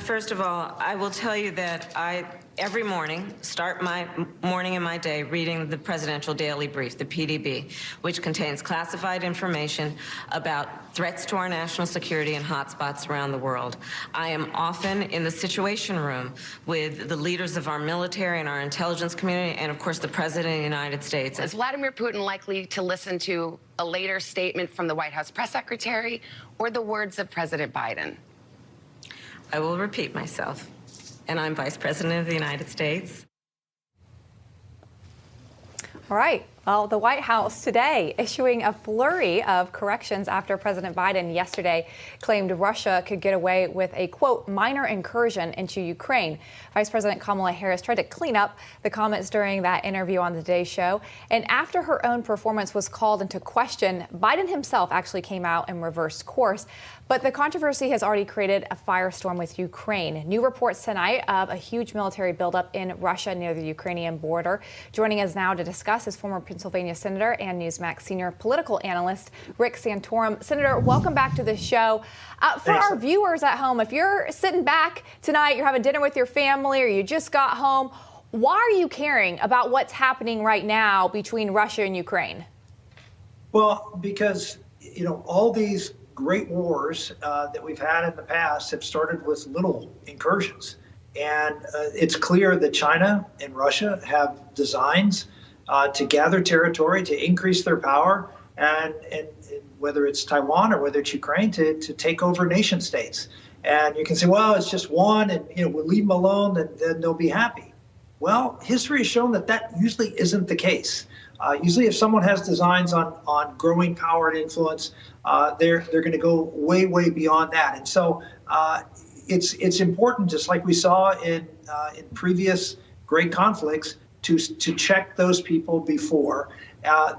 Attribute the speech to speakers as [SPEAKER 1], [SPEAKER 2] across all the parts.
[SPEAKER 1] First of all, I will tell you that I, every morning, start my morning and my day reading the Presidential Daily Brief, the PDB, which contains classified information about threats to our national security and hotspots around the world. I am often in the Situation Room with the leaders of our military and our intelligence community, and of course the President of the United States.
[SPEAKER 2] Is Vladimir Putin likely to listen to a later statement from the White House press secretary or the words of President Biden?
[SPEAKER 1] I will repeat myself, and I'm Vice President of the United States.
[SPEAKER 3] All right. Well, the White House today issuing a flurry of corrections after President Biden yesterday claimed Russia could get away with a, quote, minor incursion into Ukraine. Vice President Kamala Harris tried to clean up the comments during that interview on the Today Show. And after her own performance was called into question, Biden himself actually came out and reversed course. But the controversy has already created a firestorm with Ukraine. New reports tonight of a huge military buildup in Russia near the Ukrainian border. Joining us now to discuss is former Pennsylvania Senator and Newsmax senior political analyst Rick Santorum. Senator, welcome back to the show. For our viewers at home, if you're sitting back tonight, you're having dinner with your family, or you just got home, why are you caring about what's happening right now between Russia and Ukraine?
[SPEAKER 4] Well, because, you know, all these great wars that we've had in the past have started with little incursions. And it's clear that China and Russia have designs to gather territory, to increase their power, and whether it's Taiwan or whether it's Ukraine, to take over nation states. And you can say, well, it's just one, and we'll leave them alone, then they'll be happy. Well, history has shown that that usually isn't the case. Usually if someone has designs on growing power and influence, they're going to go way, way beyond that. And so it's important, just like we saw in previous great conflicts, to check those people before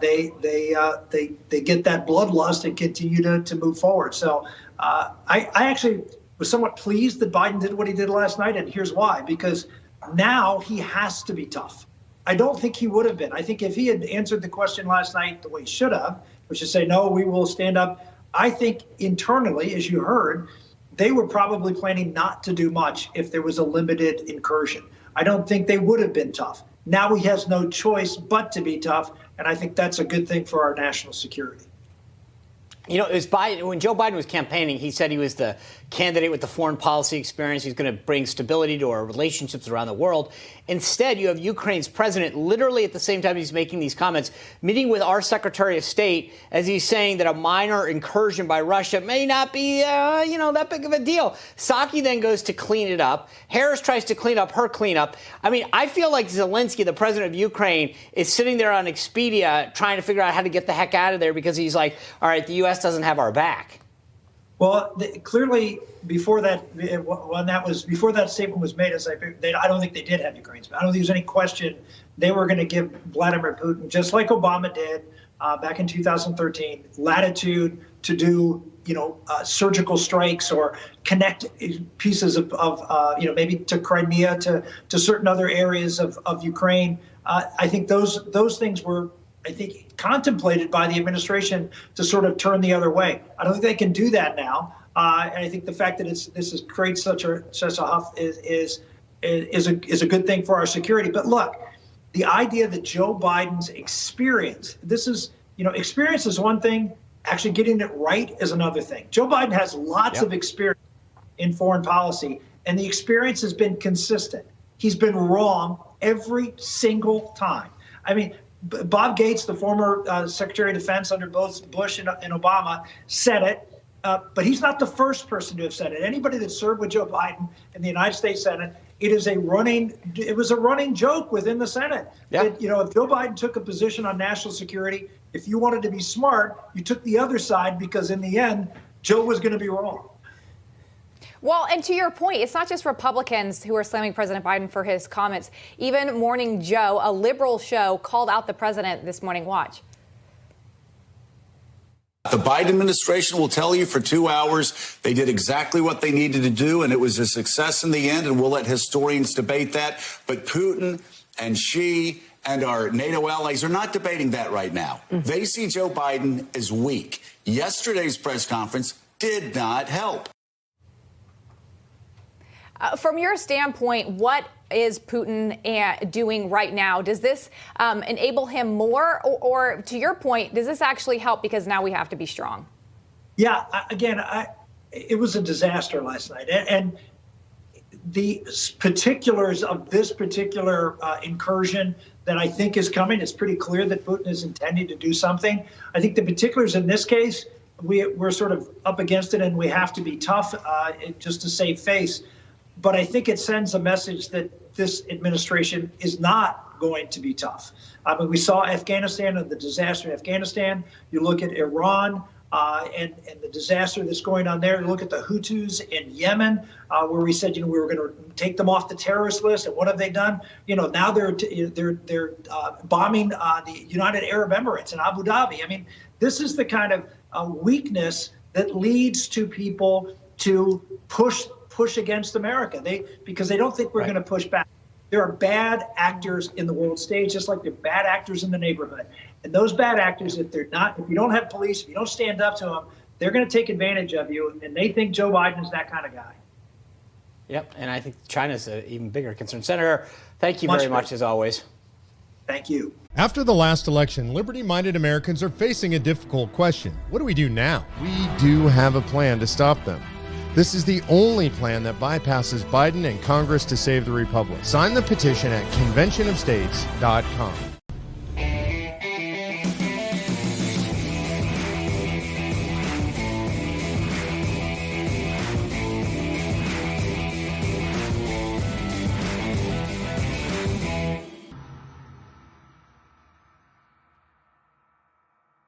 [SPEAKER 4] they get that bloodlust and continue to move forward. So I actually was somewhat pleased that Biden did what he did last night, and here's why: because now he has to be tough. I don't think he would have been. I think if he had answered the question last night the way he should have, which is say, no, we will stand up, I think internally, as you heard, they were probably planning not to do much if there was a limited incursion. I don't think they would have been tough. Now he has no choice but to be tough, and I think that's a good thing for our national security.
[SPEAKER 5] You know, it was Biden, when Joe Biden was campaigning, he said he was the candidate with the foreign policy experience. He's going to bring stability to our relationships around the world. Instead, you have Ukraine's president literally at the same time he's making these comments, meeting with our Secretary of State as he's saying that a minor incursion by Russia may not be, that big of a deal. Psaki then goes to clean it up. Harris tries to clean up her cleanup. I mean, I feel like Zelensky, the president of Ukraine, is sitting there on Expedia trying to figure out how to get the heck out of there because he's like, all right, the U.S. doesn't have our back.
[SPEAKER 4] Well, clearly, before that statement was made, I don't think they did have Ukraine's back. I don't think there's any question they were going to give Vladimir Putin, just like Obama did back in 2013, latitude to do, surgical strikes or connect pieces of maybe to Crimea, to certain other areas of Ukraine. I think those things were, contemplated by the administration to sort of turn the other way. I don't think they can do that now. And I think the fact that this creates such a huff is a good thing for our security. But look, the idea that Joe Biden's experience, experience is one thing, actually getting it right is another thing. Joe Biden has lots of experience in foreign policy, and the experience has been consistent. He's been wrong every single time. I mean, Bob Gates, the former Secretary of Defense under both Bush and Obama, said it, but he's not the first person to have said it. Anybody that served with Joe Biden in the United States Senate, it was a running joke within the Senate.
[SPEAKER 5] Yeah.
[SPEAKER 4] That, if Joe Biden took a position on national security, if you wanted to be smart, you took the other side, because in the end, Joe was going to be wrong.
[SPEAKER 3] Well, and to your point, it's not just Republicans who are slamming President Biden for his comments. Even Morning Joe, a liberal show, called out the president this morning. Watch.
[SPEAKER 6] The Biden administration will tell you for 2 hours they did exactly what they needed to do, and it was a success in the end, and we'll let historians debate that. But Putin and Xi and our NATO allies are not debating that right now. They see Joe Biden as weak. Yesterday's press conference did not help.
[SPEAKER 3] From your standpoint, what is Putin doing right now? Does this enable him more? Or to your point, does this actually help because now we have to be strong?
[SPEAKER 4] Yeah, again, it was a disaster last night. And the particulars of this particular incursion that I think is coming, it's pretty clear that Putin is intending to do something. I think the particulars in this case, we're sort of up against it and we have to be tough just to save face. But I think it sends a message that this administration is not going to be tough. I mean, we saw Afghanistan and the disaster in Afghanistan. You look at Iran and the disaster that's going on there. You look at the Hutus in Yemen, where we said, we were going to take them off the terrorist list. And what have they done? Now they're bombing the United Arab Emirates and Abu Dhabi. I mean, this is the kind of weakness that leads to people to push against America. Because they don't think we're going to push back. There are bad actors in the world stage, just like there are bad actors in the neighborhood. And those bad actors, if you don't have police, if you don't stand up to them, they're going to take advantage of you. And they think Joe Biden is that kind of guy.
[SPEAKER 5] Yep, and I think China's an even bigger concern. Senator, thank you very much as always.
[SPEAKER 4] Thank you.
[SPEAKER 7] After the last election, liberty-minded Americans are facing a difficult question. What do we do now? We do have a plan to stop them. This is the only plan that bypasses Biden and Congress to save the republic. Sign the petition at conventionofstates.com.